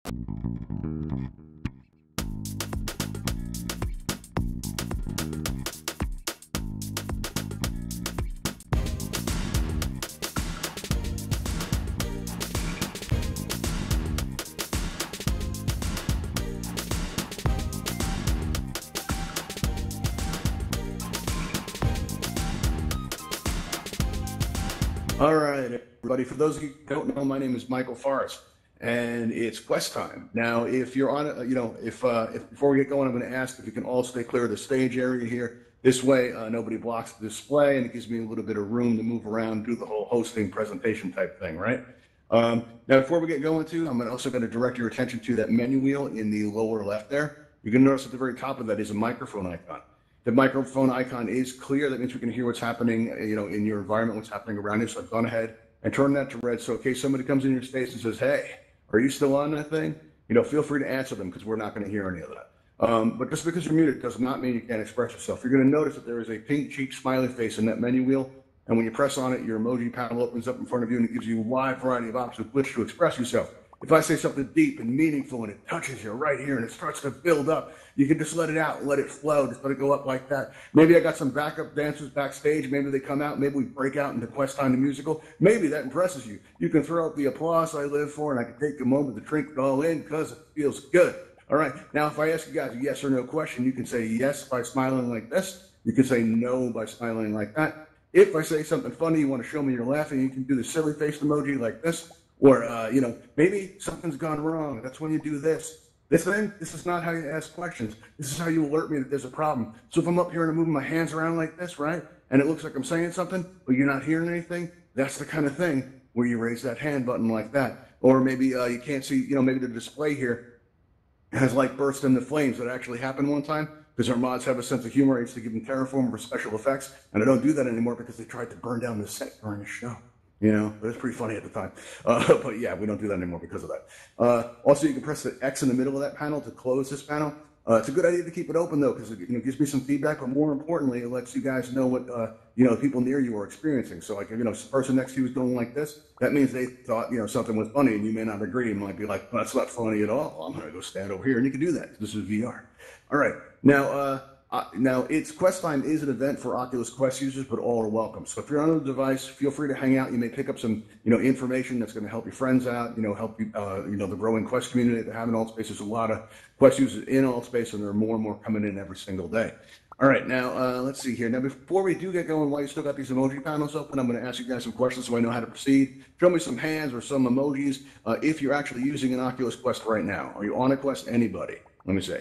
All right, everybody. For those of you who don't know, my name is Michael Forrest, and it's quest time. Now, if you're on it, if before we get going, I'm going to ask if you can all stay clear of the stage area here. This way, nobody blocks the display, and it gives me a little bit of room to move around, do the whole hosting presentation type thing, right? Now, before we get going I'm also going to direct your attention to that menu wheel in the lower left there. You're going to notice at the very top of that is a microphone icon. The microphone icon is clear. That means we can hear what's happening, in your environment, what's happening around you. So I've gone ahead and turned that to red. So in case somebody comes in your space and says, "Hey, are you still on that thing?" Feel free to answer them because we're not going to hear any of that. But just because you're muted does not mean you can't express yourself. You're going to notice that there is a pink cheek smiley face in that menu wheel. And when you press on it, your emoji panel opens up in front of you and it gives you a wide variety of options with which to express yourself. If I say something deep and meaningful and it touches you right here and it starts to build up, you can just let it out, let it flow, just let it go up like that. Maybe I got some backup dancers backstage. Maybe they come out. Maybe we break out into Quest Time the Musical. Maybe that impresses you. You can throw up the applause I live for, and I can take a moment to drink it all in because it feels good. All right. Now, if I ask you guys a yes or no question, you can say yes by smiling like this. You can say no by smiling like that. If I say something funny, you want to show me you're laughing, you can do the silly face emoji like this. Or, maybe something's gone wrong. That's when you do this. This is not how you ask questions. This is how you alert me that there's a problem. So if I'm up here and I'm moving my hands around like this, right, and it looks like I'm saying something, but you're not hearing anything, that's the kind of thing where you raise that hand button like that. Or maybe you can't see, maybe the display here has like burst into flames. That actually happened one time because our mods have a sense of humor. I used to give them Terraform for special effects, and I don't do that anymore because they tried to burn down the set during the show. But it was pretty funny at the time. But yeah, we don't do that anymore because of that. Also, you can press the X in the middle of that panel to close this panel. It's a good idea to keep it open though, because it gives me some feedback, but more importantly, it lets you guys know what people near you are experiencing. So like, if the person next to you is going like this, that means they thought something was funny, and you may not agree. You might be like, well, "That's not funny at all. I'm going to go stand over here," and you can do that. This is VR. All right, now it's Quest Time is an event for Oculus Quest users, but all are welcome. So if you're on the device, feel free to hang out. You may pick up some information that's going to help your friends out. Help you the growing Quest community that have in Altspace. There's a lot of Quest users in Altspace, and there are more and more coming in every single day. All right, now let's see here. Now before we do get going, while you still got these emoji panels open, I'm going to ask you guys some questions so I know how to proceed. Show me some hands or some emojis if you're actually using an Oculus Quest right now. Are you on a Quest? Anybody? Let me see.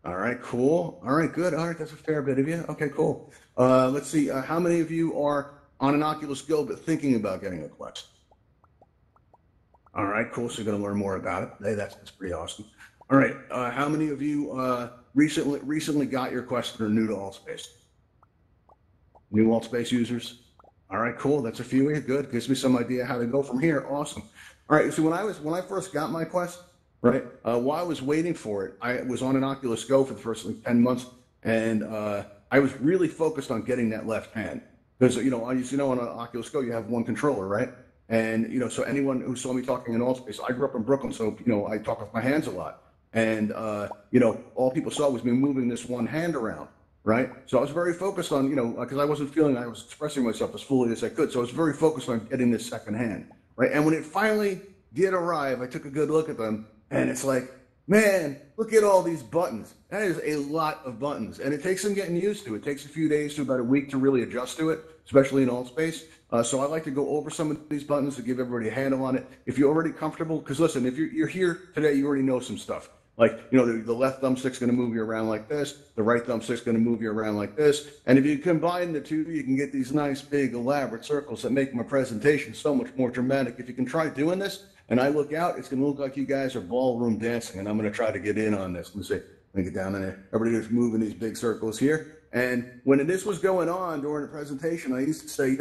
All right, cool. All right, good. All right, that's a fair bit of you. Okay, cool. Let's see. How many of you are on an Oculus Go but thinking about getting a Quest? All right, cool. So you're going to learn more about it. Hey, that's pretty awesome. All right. How many of you recently got your Quest that are new to Altspace? New Altspace users? All right, cool. That's a few of you. Good. Gives me some idea how to go from here. Awesome. All right. So when I first got my Quest, right, while I was waiting for it, I was on an Oculus Go for the first 10 months, and I was really focused on getting that left hand. Because, on an Oculus Go, you have one controller, right? And, so anyone who saw me talking in Altspace, I grew up in Brooklyn, so, I talk with my hands a lot. And, all people saw was me moving this one hand around, right? So I was very focused on, because I wasn't feeling I was expressing myself as fully as I could. So I was very focused on getting this second hand, right? And when it finally did arrive, I took a good look at them. And it's like, man, look at all these buttons. That is a lot of buttons. And it takes some getting used to. It takes a few days to about a week to really adjust to it, especially in Altspace. So I like to go over some of these buttons to give everybody a handle on it. If you're already comfortable, because listen, if you're here today, you already know some stuff. Like, the left thumbstick's going to move you around like this. The right thumbstick's going to move you around like this. And if you combine the two, you can get these nice, big, elaborate circles that make my presentation so much more dramatic. If you can try doing this, and I look out, it's going to look like you guys are ballroom dancing, and I'm going to try to get in on this. Let me see. Let me get down in there. Everybody just moving these big circles here. And when this was going on during the presentation, I used to say,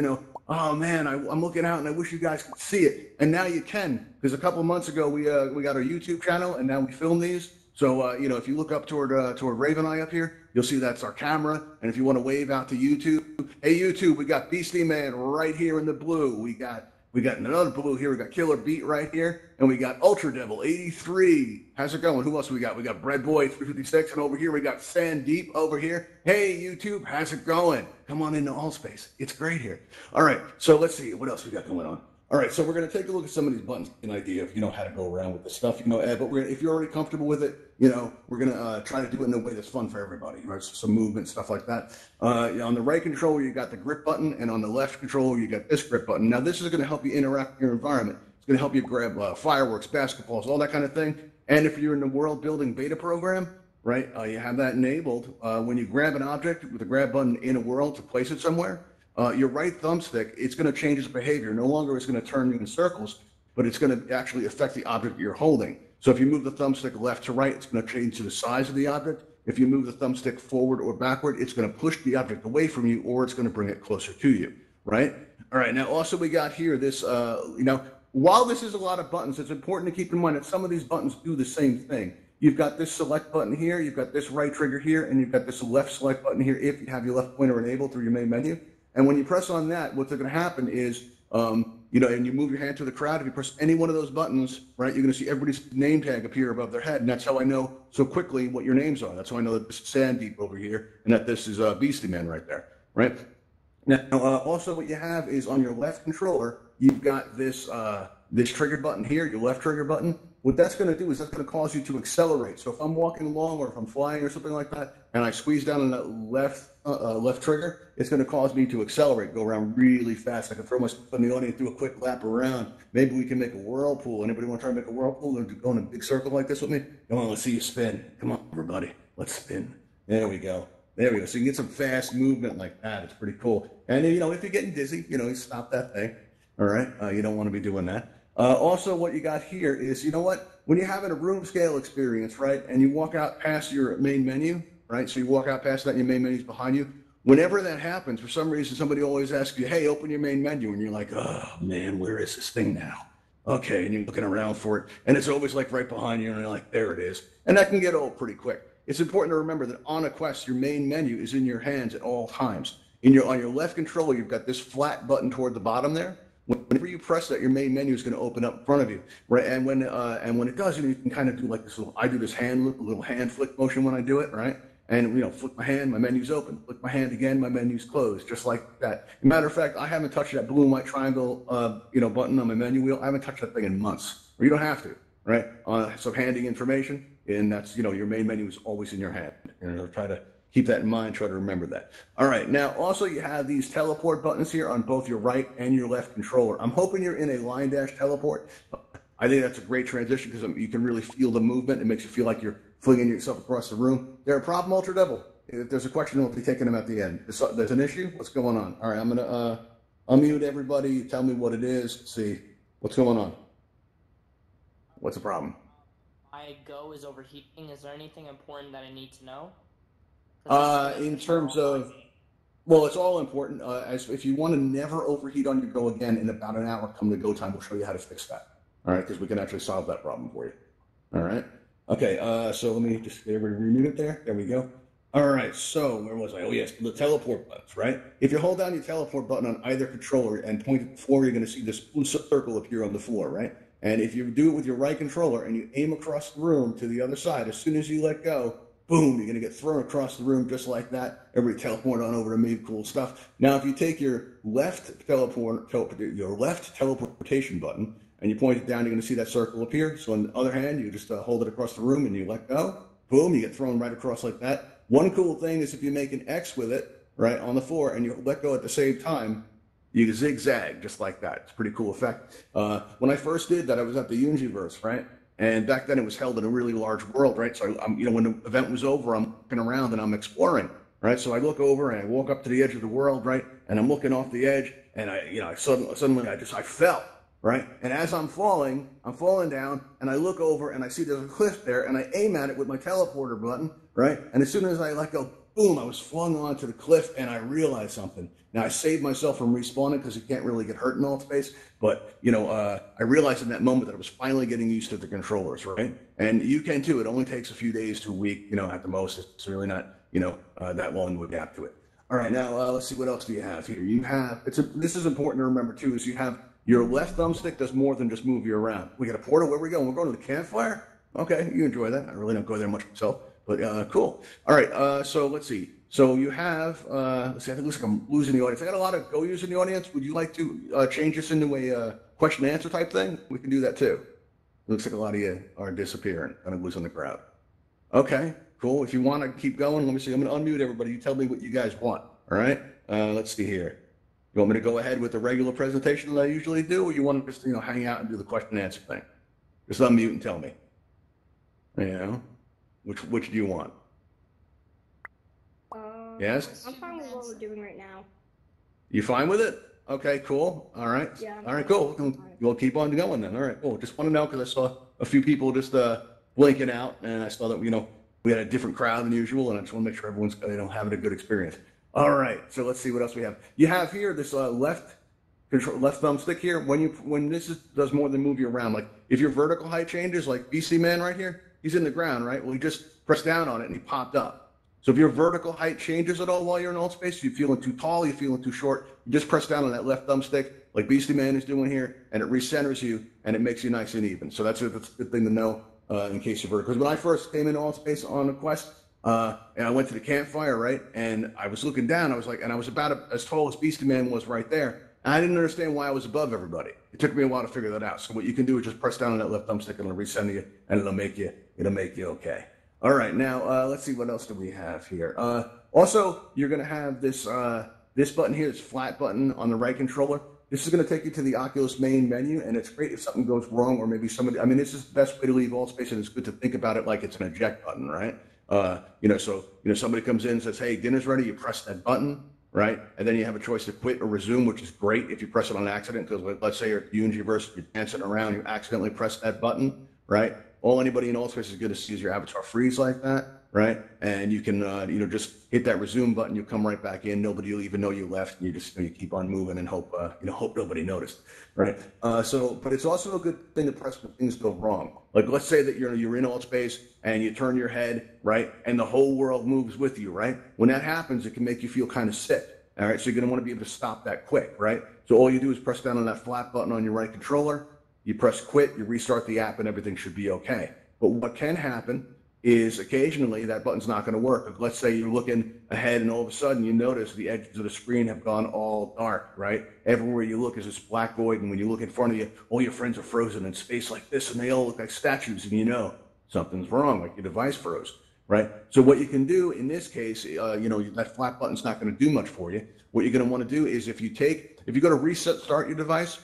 oh man, I'm looking out and I wish you guys could see it. And now you can, because a couple of months ago we got our YouTube channel, and now we film these. So if you look up toward Raven Eye up here, you'll see that's our camera. And if you want to wave out to YouTube, hey YouTube, we got Beastie Man right here in the blue. We got We got another blue here. We got Killer Beat right here. And we got Ultra Devil 83. How's it going? Who else we got? We got Bread Boy 356. And over here, we got Sand Deep over here. Hey, YouTube, how's it going? Come on into Altspace. It's great here. All right, so let's see. What else we got going on? All right, so we're going to take a look at some of these buttons, an idea of, how to go around with this stuff, but if you're already comfortable with it, we're going to try to do it in a way that's fun for everybody, right? So some movement, stuff like that. On the right controller, you got the grip button, and on the left controller, you got this grip button. Now, this is going to help you interact with your environment. It's going to help you grab fireworks, basketballs, all that kind of thing. And if you're in the world building beta program, right, you have that enabled. When you grab an object with the grab button in a world to place it somewhere, your right thumbstick, it's going to change its behavior. No longer it's going to turn you in circles, but it's going to actually affect the object you're holding. So if you move the thumbstick left to right, it's going to change to the size of the object. If you move the thumbstick forward or backward, it's going to push the object away from you, or it's going to bring it closer to you, right? All right, now also we got here this, while this is a lot of buttons, it's important to keep in mind that some of these buttons do the same thing. You've got this select button here, you've got this right trigger here, and you've got this left select button here if you have your left pointer enabled through your main menu. And when you press on that, what's going to happen is, and you move your hand to the crowd, if you press any one of those buttons, right, you're going to see everybody's name tag appear above their head. And that's how I know so quickly what your names are. That's how I know that this is Sand Deep over here and that this is Beastie Man right there, right? Now, also what you have is on your left controller, you've got this, this trigger button here, your left trigger button. What that's going to do is that's going to cause you to accelerate. So if I'm walking along or if I'm flying or something like that, and I squeeze down on that left trigger, it's going to cause me to accelerate, go around really fast. I can throw myself in the audience, do a quick lap around. Maybe we can make a whirlpool. Anybody want to try to make a whirlpool or go in a big circle like this with me? Come on, let's see you spin. Come on, everybody. Let's spin. There we go. There we go. So you can get some fast movement like that. It's pretty cool. And, if you're getting dizzy, you stop that thing. All right? You don't want to be doing that. Also, what you got here is, when you're having a room scale experience, right, and you walk out past your main menu, right, so you walk out past that and your main menu's behind you, whenever that happens, for some reason, somebody always asks you, hey, open your main menu, and you're like, oh, man, where is this thing now? Okay, and you're looking around for it, and it's always like right behind you, and you're like, there it is. And that can get old pretty quick. It's important to remember that on a Quest, your main menu is in your hands at all times. On your left controller, you've got this flat button toward the bottom there. Whenever you press that, your main menu is going to open up in front of you, right? And when it does, you can kind of do like this I do this little hand flick motion when I do it, right? And flick my hand, my menu's open. Flick my hand again, my menu's closed, just like that. As a matter of fact, I haven't touched that blue and white triangle, button on my menu wheel. I haven't touched that thing in months. Or you don't have to, right? So handing information, and that's your main menu is always in your hand. Try to keep that in mind, try to remember that. All right, now also you have these teleport buttons here on both your right and your left controller. I'm hoping you're in a line dash teleport. I think that's a great transition because you can really feel the movement. It makes you feel like you're flinging yourself across the room. There a problem, Ultra Devil? If there's a question, we'll be taking them at the end. There's an issue? What's going on? All right, I'm going to unmute everybody. Tell me what it is. Let's see. What's going on? What's the problem? My Go is overheating. Is there anything important that I need to know? In terms of, well, it's all important. As if you want to never overheat on your Go again, in about an hour, come to Go time, we'll show you how to fix that. All right, because we can actually solve that problem for you. All right. Okay. So let me just get everybody remute it there. There we go. All right. So where was I? Oh yes, the teleport buttons. Right. If you hold down your teleport button on either controller and point at the floor, you're going to see this blue circle appear on the floor. Right. And if you do it with your right controller and you aim across the room to the other side, as soon as you let go, boom, you're going to get thrown across the room just like that. Everybody teleport on over to me, cool stuff. Now, if you take your left teleportation button and you point it down, you're going to see that circle appear. So on the other hand, you just hold it across the room and you let go. Boom, you get thrown right across like that. One cool thing is if you make an X with it, right, on the floor and you let go at the same time, you can zigzag just like that. It's a pretty cool effect. When I first did that, I was at the Universe, right? And back then it was held in a really large world, right? So when the event was over, I'm looking around and I'm exploring, right? So I look over and I walk up to the edge of the world, right? And I'm looking off the edge and I suddenly I fell, right? And as I'm falling down and I look over and I see there's a cliff there and I aim at it with my teleporter button, right? And as soon as I let go, boom, I was flung onto the cliff and I realized something. Now, I saved myself from respawning because you can't really get hurt in Altspace, but, I realized in that moment that I was finally getting used to the controllers, right? And you can too. It only takes a few days to a week, at the most. It's really not, that long to adapt to it. All right, now let's see what else do you have here. This is important to remember too, is you have Your left thumbstick does more than just move you around. We got a portal. Where we going? We're going to the campfire. Okay, you enjoy that. I really don't go there much myself, but cool. All right, so let's see. So you have, let's see, I think it looks like I'm losing the audience. I got a lot of Go users in the audience. Would you like to change this into a question and answer type thing? We can do that too. It looks like a lot of you are disappearing, kind of losing the crowd. Okay, cool. If you want to keep going, let me see. I'm going to unmute everybody. You tell me what you guys want. All right. Let's see here. You want me to go ahead with the regular presentation that I usually do, or you want to just hang out and do the question and answer thing? Just unmute and tell me. Which do you want? Yes. I'm fine with what we're doing right now. You fine with it? Okay, cool. All right. Yeah. All right, cool. We'll keep on going then. All right, cool. Just want to know because I saw a few people just blinking out, and I saw that we had a different crowd than usual, and I just want to make sure everyone's having a good experience. All right, so let's see what else we have. You have here this left thumbstick here. When this does more than move you around, like if your vertical height changes, like BC Man right here, he's in the ground, right? Well, he just pressed down on it and he popped up. So if your vertical height changes at all while you're in Altspace, you're feeling too tall, you're feeling too short, you just press down on that left thumbstick, like Beastie Man is doing here, and it recenters you and it makes you nice and even. So that's a good thing to know in case you're vertical. Because when I first came into Altspace on the Quest, and I went to the campfire, right, and I was looking down, I was like, and I was about as tall as Beastie Man was right there, and I didn't understand why I was above everybody. It took me a while to figure that out. So what you can do is just press down on that left thumbstick and it'll recenter you, and it'll make you okay. All right, now let's see what else do we have here. Also, you're going to have this this button here, this flat button on the right controller. This is going to take you to the Oculus main menu, and it's great if something goes wrong or maybe somebody. I mean, this is the best way to leave Altspace, and it's good to think about it like it's an eject button, right? Somebody comes in and says, "Hey, dinner's ready." You press that button, right? And then you have a choice to quit or resume, which is great if you press it on accident. Because let's say you're at Universe, you're dancing around, you accidentally press that button, right? All anybody in Altspace is going to see is your avatar freeze like that, right? And you can, just hit that resume button. You come right back in. Nobody will even know you left. And you keep on moving and hope nobody noticed, right? But it's also a good thing to press when things go wrong. Like let's say that you're in Altspace and you turn your head, right, and the whole world moves with you, right? When that happens, it can make you feel kind of sick. All right, so you're going to want to be able to stop that quick, right? So all you do is press down on that flat button on your right controller. You press quit, you restart the app, and everything should be okay. But what can happen is occasionally that button's not going to work. Like, let's say you're looking ahead and all of a sudden you notice the edges of the screen have gone all dark, right? Everywhere you look is this black void, and when you look in front of you, all your friends are frozen in space like this, and they all look like statues, and something's wrong, like your device froze, right? So what you can do in this case, that flat button's not going to do much for you. What you're going to want to do is if you go to start your device,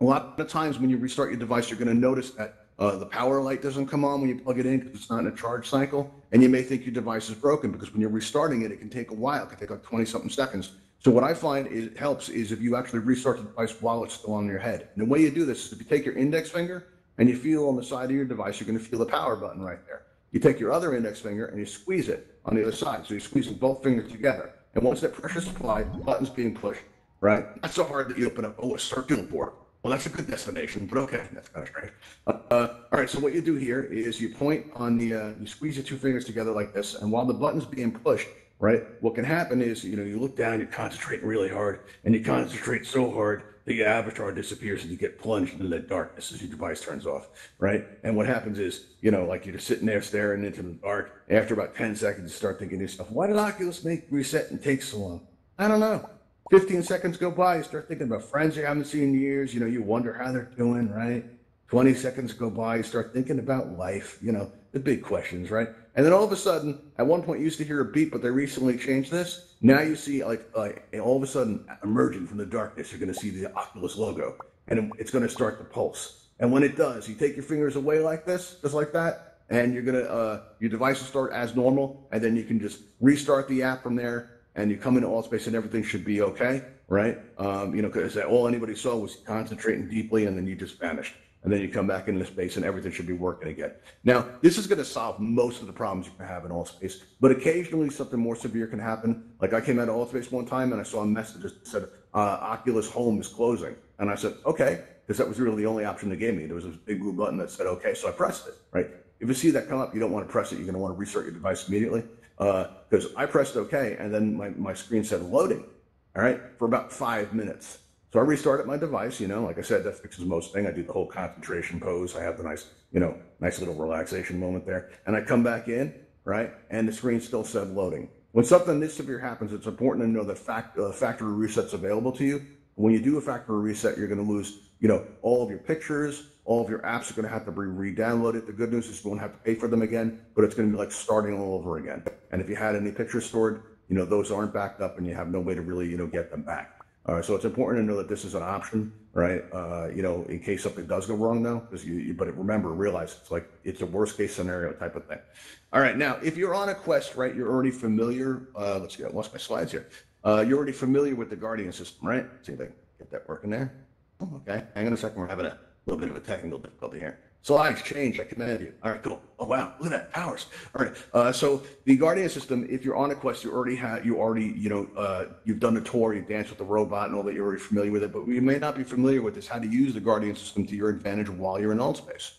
a lot of times when you restart your device, you're going to notice that the power light doesn't come on when you plug it in because it's not in a charge cycle, and you may think your device is broken because when you're restarting it, it can take a while. It can take like 20-something seconds. So what I find helps is if you actually restart the device while it's still on your head. And the way you do this is if you take your index finger and you feel on the side of your device, you're going to feel the power button right there. You take your other index finger and you squeeze it on the other side. So you're squeezing both fingers together. And once that pressure is applied, the button's being pushed, right? Not so hard that you open up a circular port. Well, that's a good destination, but okay, that's kind of strange. All right, so what you do here is you point on you squeeze your two fingers together like this, and while the button's being pushed, right, what can happen is, you look down, you concentrate really hard, and you concentrate so hard that your avatar disappears and you get plunged into the darkness as your device turns off, right? And what happens is, like you're just sitting there staring into the dark. After about 10 seconds, you start thinking to yourself, why did Oculus make reset and take so long? I don't know. 15 seconds go by, you start thinking about friends you haven't seen in years, you wonder how they're doing, right? 20 seconds go by, you start thinking about life, the big questions, right? And then all of a sudden, at one point you used to hear a beep, but they recently changed this. Now you see like all of a sudden emerging from the darkness, you're going to see the Oculus logo, and it's going to start to pulse. And when it does, you take your fingers away like this, just like that, and you're going to, your device will start as normal, and then you can just restart the app from there, and you come into Altspace and everything should be okay, right? Because all anybody saw was concentrating deeply, and then you just vanished. And then you come back into space and everything should be working again. Now, this is going to solve most of the problems you can have in Altspace, but occasionally something more severe can happen. Like I came out of Altspace one time and I saw a message that said, Oculus Home is closing. And I said, okay, because that was really the only option they gave me. There was a big blue button that said, okay, so I pressed it, right? If you see that come up, you don't want to press it. You're going to want to restart your device immediately. Because I pressed okay, and then my screen said loading, all right, for about 5 minutes. So I restarted my device, like I said, that fixes most thing. I do the whole concentration pose. I have the nice little relaxation moment there. And I come back in, right? And the screen still said loading. When something this severe happens, it's important to know that factory reset's available to you. When you do a factory reset, you're going to lose, all of your pictures, all of your apps are going to have to be re-downloaded. The good news is you won't have to pay for them again, but it's going to be like starting all over again. And if you had any pictures stored, those aren't backed up and you have no way to really, get them back. So it's important to know that this is an option, right? In case something does go wrong though, but remember, realize it's a worst case scenario type of thing. All right, now, if you're on a Quest, right, you're already familiar, let's see, I lost my slides here. You're already familiar with the Guardian system, right? See if I can get that working there. Oh, okay, hang on a second, we're having a little bit of a technical difficulty here. Slides change, I command you. All right, cool. Oh wow, look at that, powers. All right, so the Guardian system, if you're on a Quest, you've done the tour, you danced with the robot and all that, you're already familiar with it, but you may not be familiar with this, how to use the Guardian system to your advantage while you're in Altspace.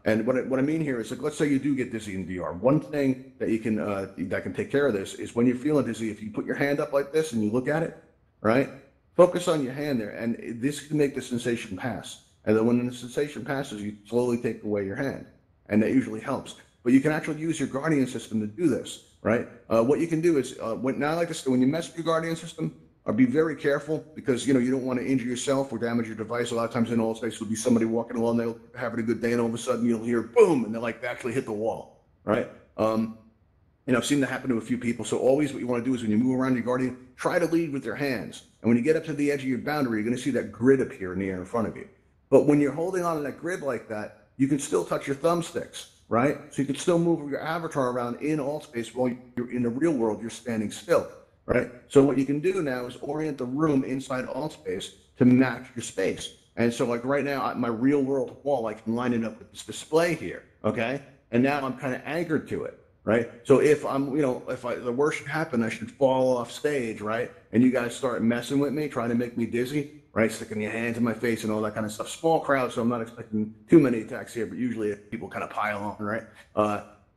And what I mean here is, let's say you do get dizzy in VR. One thing that you can that can take care of this is when you're feeling dizzy, if you put your hand up like this and you look at it, right? Focus on your hand there, and this can make the sensation pass. And then when the sensation passes, you slowly take away your hand, and that usually helps. But you can actually use your Guardian system to do this, right? What you can do is, when you mess with your Guardian system, be very careful because you don't want to injure yourself or damage your device. A lot of times in Altspace will be somebody walking along, they'll having a good day, and all of a sudden you'll hear boom, and they actually hit the wall, right? I've seen that happen to a few people. So always what you want to do is when you move around your Guardian, try to lead with your hands. And when you get up to the edge of your boundary, you're going to see that grid appear in the air in front of you. But when you're holding on to that grid like that, you can still touch your thumbsticks, right? So you can still move your avatar around in Altspace while you're in the real world, you're standing still, right? So what you can do now is orient the room inside Altspace to match your space. And so like right now, my real world wall, I can line it up with this display here, okay? And now I'm kind of anchored to it, right? So if the worst should happen, I should fall off stage, right? And you guys start messing with me, trying to make me dizzy, right? Sticking your hands in my face and all that kind of stuff. Small crowd, so I'm not expecting too many attacks here, but usually people kind of pile on, right?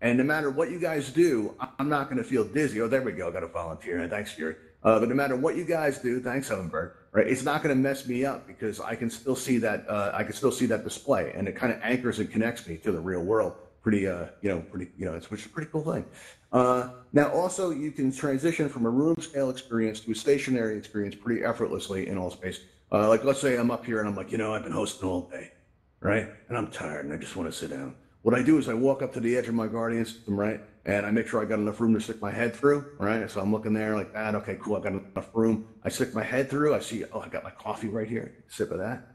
And no matter what you guys do, I'm not going to feel dizzy. Oh, there we go. I got a volunteer. Thanks, Fury. But no matter what you guys do, thanks, Heavenberg, right? It's not going to mess me up because I can still see that. I can still see that display, and it kind of anchors and connects me to the real world. Which is a pretty cool thing. Now, also, you can transition from a room scale experience to a stationary experience pretty effortlessly in Altspace. Like, let's say I'm up here and I'm like, I've been hosting all day, right? And I'm tired and I just want to sit down. What I do is I walk up to the edge of my Guardian system, right? And I make sure I got enough room to stick my head through, right? So I'm looking there like that. Okay, cool. I got enough room. I stick my head through. I see, I got my coffee right here. Sip of that.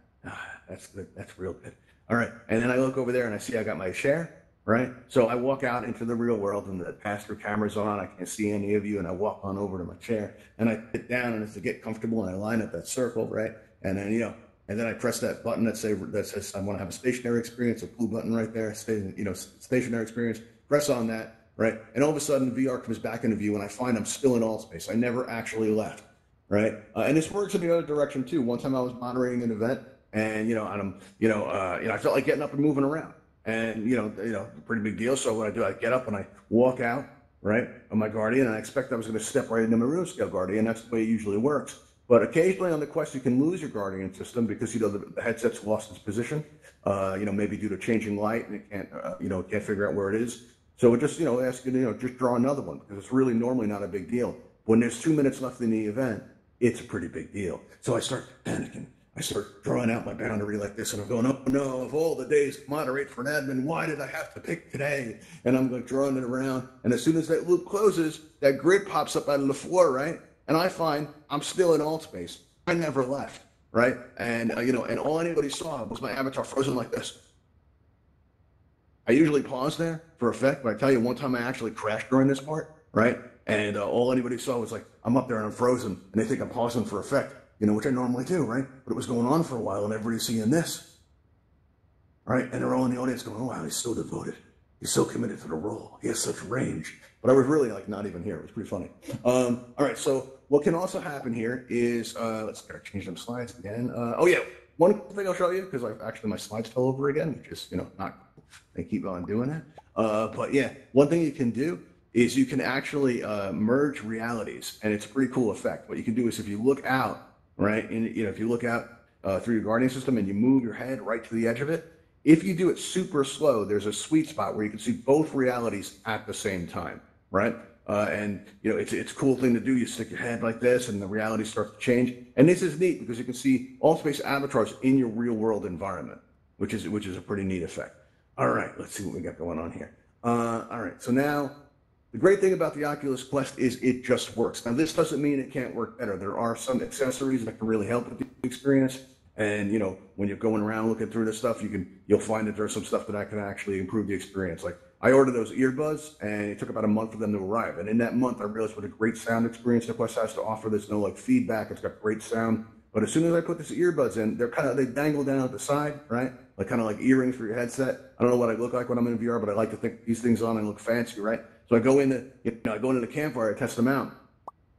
That's good. That's real good. All right. And then I look over there and I see I got my chair, right? So I walk out into the real world and the pass-through camera's on. I can't see any of you. And I walk on over to my chair and I sit down and it's to get comfortable and I line up that circle, right? And then, and then I press that button that says I want to have a stationary experience, a blue button right there, stationary experience. Press on that, right? And all of a sudden, VR comes back into view, and I find I'm still in Altspace. I never actually left, right? And this works in the other direction too. One time I was moderating an event, and I felt like getting up and moving around, and pretty big deal. So what I do, I get up and I walk out, right, on my Guardian, and I expect I was going to step right into my room scale Guardian. That's the way it usually works. But occasionally on the Quest, you can lose your Guardian system because, the headset's lost its position, maybe due to changing light and it can't figure out where it is. So it just, asks you to, just draw another one because it's really normally not a big deal. When there's 2 minutes left in the event, it's a pretty big deal. So I start panicking. I start drawing out my boundary like this and I'm going, oh no, of all the days to moderate for an admin, why did I have to pick today? And I'm drawing it around. And as soon as that loop closes, that grid pops up out of the floor, right? And I find I'm still in Altspace. I never left, right? And, and all anybody saw was my avatar frozen like this. I usually pause there for effect, but I tell you, one time I actually crashed during this part, right? And all anybody saw was like, I'm up there and I'm frozen, and they think I'm pausing for effect, which I normally do, right? But it was going on for a while, and everybody's seeing this, right? And they're all in the audience going, oh, wow, he's so devoted. He's so committed to the role. He has such range. But I was really not even here. It was pretty funny. All right, so what can also happen here is, let's change them slides again. Oh yeah, one thing I'll show you, because my slides fell over again, which is, not cool. They keep on doing it. But yeah, one thing you can do is you can actually merge realities, and it's a pretty cool effect. What you can do is if you look out, right? And if you look out through your guardian system and you move your head right to the edge of it, if you do it super slow, there's a sweet spot where you can see both realities at the same time, right? And it's a cool thing to do. You stick your head like this, and the reality starts to change. And this is neat because you can see Altspace avatars in your real world environment, which is a pretty neat effect. All right, let's see what we got going on here. All right, so now the great thing about the Oculus Quest is it just works. Now, this doesn't mean it can't work better. There are some accessories that can really help with the experience. And when you're going around looking through this stuff, you'll find that there's some stuff that can actually improve the experience. Like I ordered those earbuds, and it took about a month for them to arrive. And in that month, I realized what a great sound experience the Quest has to offer. There's no feedback. It's got great sound. But as soon as I put these earbuds in, they dangle down at the side, right? Kind of like earrings for your headset. I don't know what I look like when I'm in VR, but I like to think these things on and look fancy, right? So I go into the campfire, I test them out.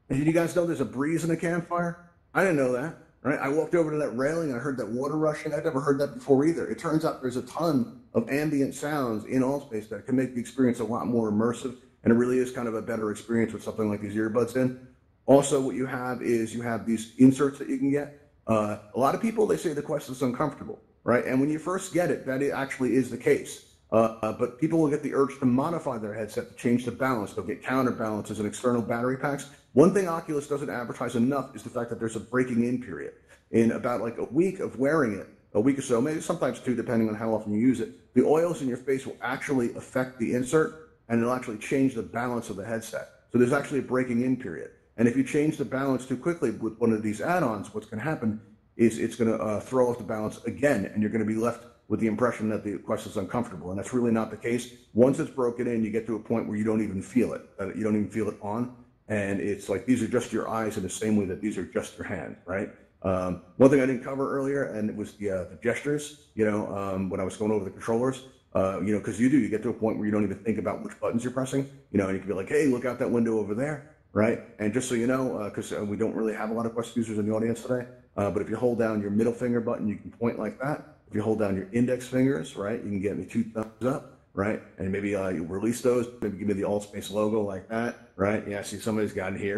And did you guys know there's a breeze in the campfire? I didn't know that. Right? I walked over to that railing and I heard that water rushing. I'd never heard that before either. It turns out there's a ton of ambient sounds in Altspace that can make the experience a lot more immersive, and it really is kind of a better experience with something like these earbuds in. Also, what you have is these inserts that you can get. A lot of people, they say the Quest is uncomfortable, right? And when you first get it, that actually is the case. But people will get the urge to modify their headset to change the balance. They'll get counterbalances and external battery packs. One thing Oculus doesn't advertise enough is the fact that there's a breaking in period. In about a week of wearing it, a week or so, maybe sometimes two, depending on how often you use it, the oils in your face will actually affect the insert, and it'll actually change the balance of the headset. So there's actually a breaking in period. And if you change the balance too quickly with one of these add-ons, what's going to happen is it's going to throw off the balance again, and you're going to be left with the impression that the Quest is uncomfortable. And that's really not the case. Once it's broken in, you get to a point where you don't even feel it. You don't even feel it on. And it's like these are just your eyes in the same way that these are just your hand, right? One thing I didn't cover earlier, and it was the gestures, when I was going over the controllers, because you get to a point where you don't even think about which buttons you're pressing, and you can be like, hey, look out that window over there, right? And just so you know, because we don't really have a lot of Quest users in the audience today, but if you hold down your middle finger button, you can point like that. If you hold down your index fingers, right, you can get me 2 thumbs up, right? And maybe you release those, maybe give me the Altspace logo like that, right? Yeah, see somebody's got it here.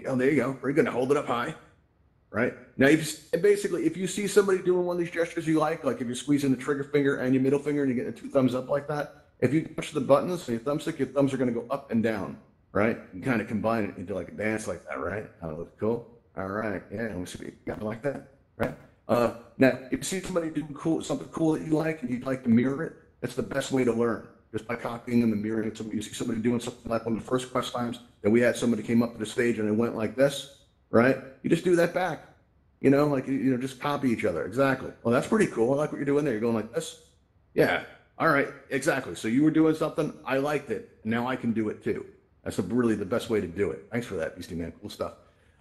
Oh, there you go. Very good. Hold it up high, right? Now, if you see somebody doing one of these gestures you like if you're squeezing the trigger finger and your middle finger and you get the 2 thumbs up like that, if you push the buttons so your thumbs are going to go up and down, right? You kind of combine it into a dance like that, right? That looks cool. All right. Yeah, let me see. Got it like that, right? Now, if you see somebody doing something cool that you like and you'd like to mirror it, that's the best way to learn, just by copying them and mirroring it. So you see somebody doing something like one of the first Quest times that we had somebody came up to the stage and they went like this, right? You just do that back, just copy each other. Exactly. Well, that's pretty cool. I like what you're doing there. You're going like this. Yeah. All right. Exactly. So you were doing something. I liked it. Now I can do it too. That's really the best way to do it. Thanks for that, Beastie Man. Cool stuff.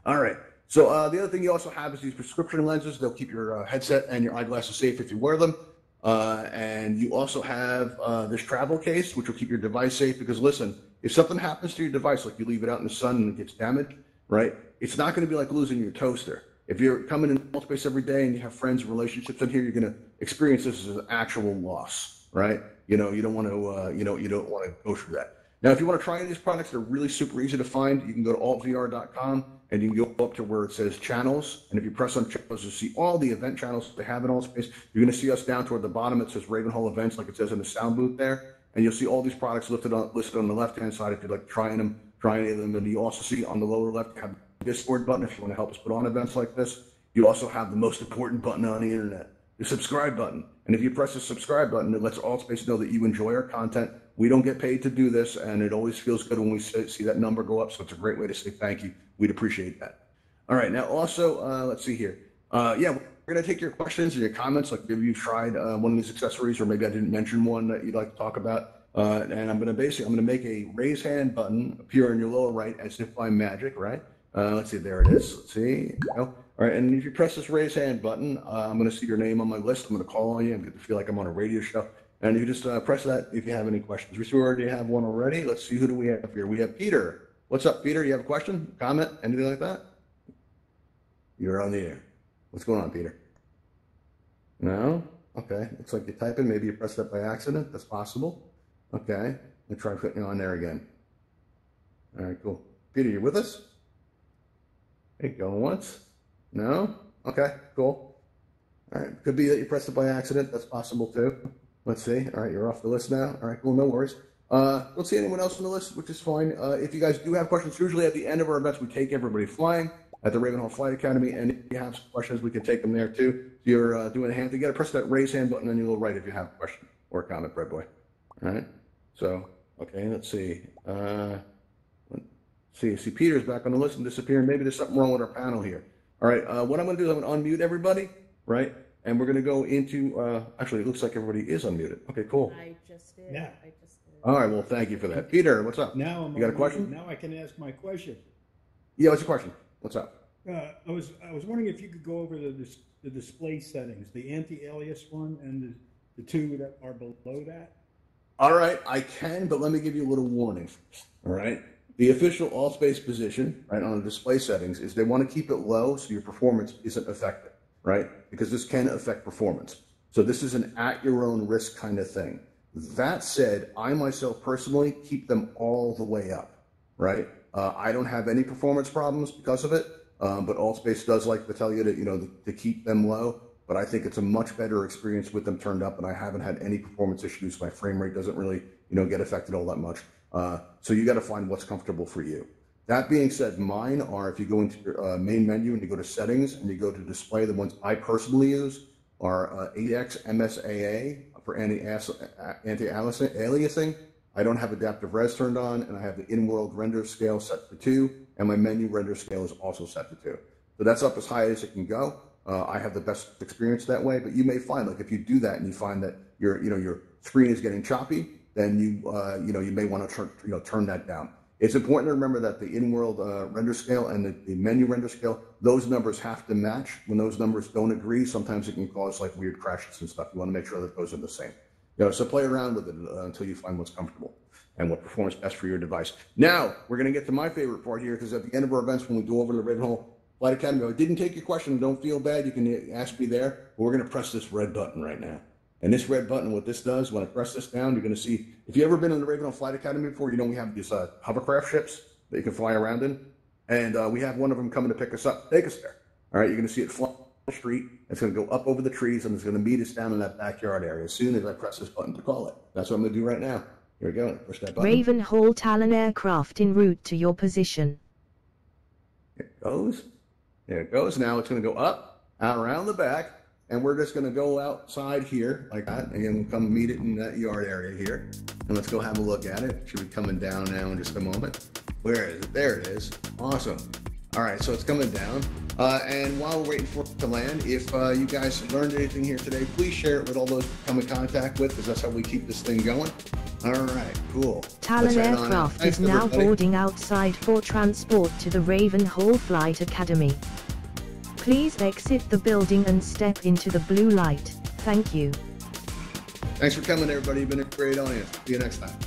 All right. So the other thing you also have is these prescription lenses. They'll keep your headset and your eyeglasses safe if you wear them. And you also have this travel case, which will keep your device safe. Because listen, if something happens to your device, like you leave it out in the sun and it gets damaged, right? It's not going to be like losing your toaster. If you're coming in Altspace every day and you have friends and relationships in here, you're going to experience this as an actual loss, right? You don't want to, you don't want to go through that. Now, if you want to try any of these products, they're really super easy to find. You can go to altvr.com and you can go up to where it says channels. And if you press on channels, you'll see all the event channels they have in Altspace. You're going to see us down toward the bottom. It says Ravenhall Events, like it says in the sound booth there. And you'll see all these products listed on the left-hand side if you'd like to try any of them. And you also see on the lower left, you have the Discord button if you want to help us put on events like this. You also have the most important button on the internet, the subscribe button. And if you press the subscribe button, it lets Altspace know that you enjoy our content. We don't get paid to do this, and it always feels good when we see that number go up, so it's a great way to say thank you. We'd appreciate that. All right, now also, let's see here. Yeah, we're going to take your questions and your comments, like maybe you've tried one of these accessories, or maybe I didn't mention one that you'd like to talk about. And I'm going to make a raise hand button appear in your lower right as if by magic, right? Let's see, there it is. Let's see. All right, and if you press this raise hand button, I'm going to see your name on my list. I'm going to call on you and get to feel like I'm on a radio show. And you just press that if you have any questions. We already have one already. Let's see, who do we have here? We have Peter. What's up, Peter? You have a question, comment, anything like that? You're on the air. What's going on, Peter? No? Okay. Looks like you're typing. Maybe you pressed that by accident. That's possible. Okay. Let me try putting you on there again. All right, cool. Peter, you with us? Hey, going once. No? Okay, cool. All right, could be that you pressed it by accident. That's possible too. Let's see. All right, you're off the list now. All right, cool, no worries. Don't see anyone else on the list, which is fine. If you guys do have questions, usually at the end of our events, we take everybody flying at the Ravenhall Flight Academy, and if you have some questions, we can take them there too. If you're doing a hand, you got to press that raise hand button on your little right if you have a question or a comment, Bread Boy. All right. So, okay, let's see. See Peter's back on the list and disappearing. Maybe there's something wrong with our panel here. All right. What I'm going to do is I'm going to unmute everybody, right? And we're going to go into. Actually, it looks like everybody is unmuted. Okay, cool. I just did. Yeah. I just did. All right. Well, thank you for that, Peter. What's up? Now you got a question? Now I can ask my question. Yeah. What's your question? What's up? I was wondering if you could go over the display settings, the anti-alias one and the two that are below that. All right, I can, but let me give you a little warning first. All right, the official Altspace position, right, on the display settings is they want to keep it low so your performance isn't affected, right? Because this can affect performance. So this is an at your own risk kind of thing. That said, I myself personally keep them all the way up, right? I don't have any performance problems because of it. But Altspace does like to tell you that, to keep them low, but I think it's a much better experience with them turned up, and I haven't had any performance issues. My frame rate doesn't really, get affected all that much. So you got to find what's comfortable for you. That being said, mine are, if you go into your main menu and you go to settings and you go to display, the ones I personally use are 8x MSAA for anti-aliasing. I don't have adaptive res turned on, and I have the in-world render scale set to 2, and my menu render scale is also set to 2. So that's up as high as it can go. I have the best experience that way, but you may find, like, if you do that and you find that your screen is getting choppy, then you may want to turn that down. It's important to remember that the in-world render scale and the menu render scale, those numbers have to match. When those numbers don't agree, sometimes it can cause like weird crashes and stuff. You want to make sure that those are the same. So play around with it until you find what's comfortable and what performs best for your device. Now, we're going to get to my favorite part here, because at the end of our events, when we go over to the Ravenhall Flight Academy, if I didn't take your question, don't feel bad. You can ask me there. But we're going to press this red button right now. And this red button, what this does, when I press this down, you're going to see, if you've ever been in the Ravenhall Flight Academy before, we have these hovercraft ships that you can fly around in. And we have one of them coming to pick us up, take us there. All right, you're going to see it fly the street. It's going to go up over the trees, and it's going to meet us down in that backyard area as soon as I press this button to call it. That's what I'm going to do right now. Here we go. Push that button. Ravenhall Talon aircraft en route to your position. Here it goes. There it goes. Now it's going to go up, out around the back, and we're just going to go outside here like that. Again, we'll come meet it in that yard area here. And let's go have a look at it. It should be coming down now in just a moment. Where is it? There it is. Awesome. All right, so it's coming down. And while we're waiting for it to land, if you guys learned anything here today, please share it with all those you come in contact with, because that's how we keep this thing going. All right, cool. Talon aircraft is now boarding outside for transport to the Ravenhall Flight Academy. Please exit the building and step into the blue light. Thank you. Thanks for coming, everybody. You've been a great audience. See you next time.